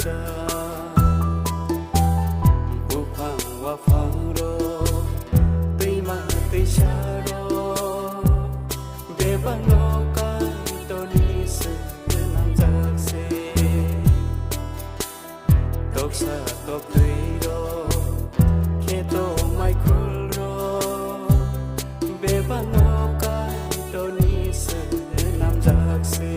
जा बुफां वाफां रो दैमा दैसा रो बेबानो काइटनि नामजासे दक्सा दक्दै रो खेतो माइखुल रो बेबानो काइटनि नामजासे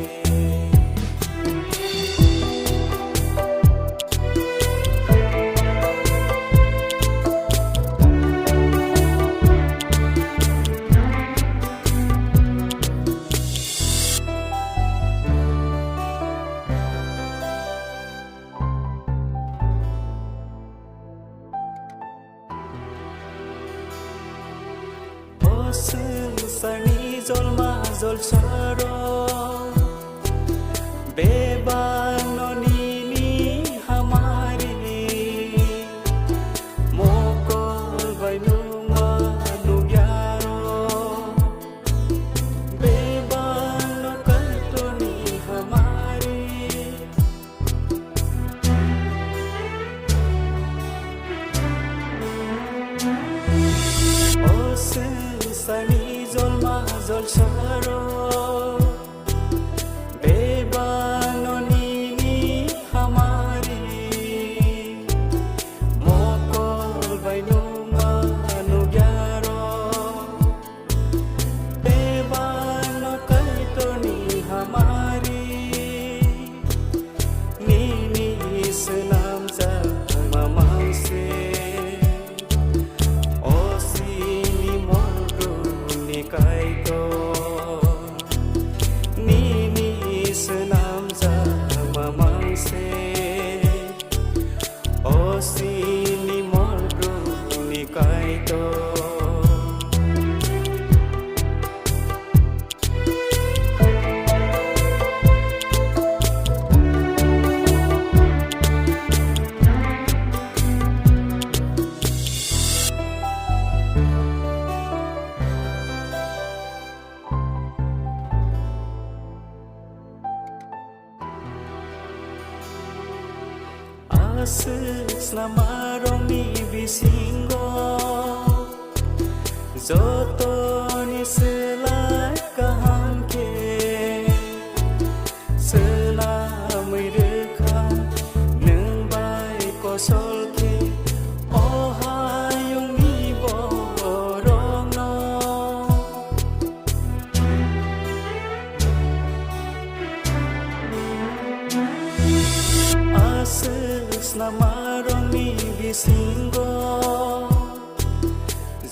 संसारनि जलमा जलसारो बेबाननि हामारि मकल बायनुमा नुग्यारो बेबान काइटनि हामारि संसारनि जलमा जलसारो बेबाननि हामारि मकल बायनुमा नुग्यारो बेबान काइटनि हामारि निनि सोनामजा मामासे काइटो निनि सोनामजा मामासे ओसिनि मर्गुनि Kyoto selama rongni bisingo jotoni selai kahamke selamai rekha neng bai kosolke ohayungni borongno Namaroni bisingo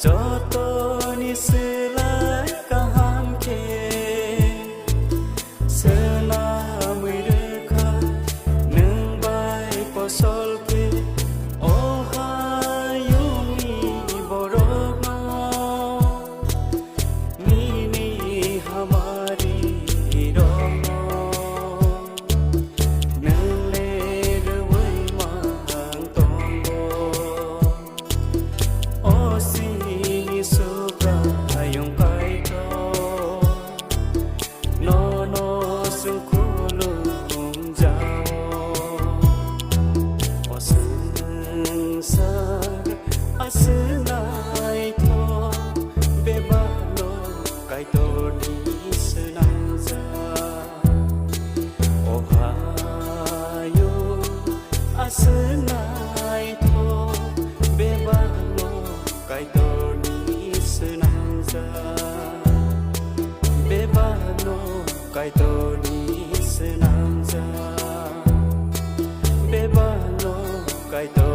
jotoni selai kahamke senamai rekha neng bai kosolke ohayungni borogno nini hamari rongno Kaitoni senamja bebano kaito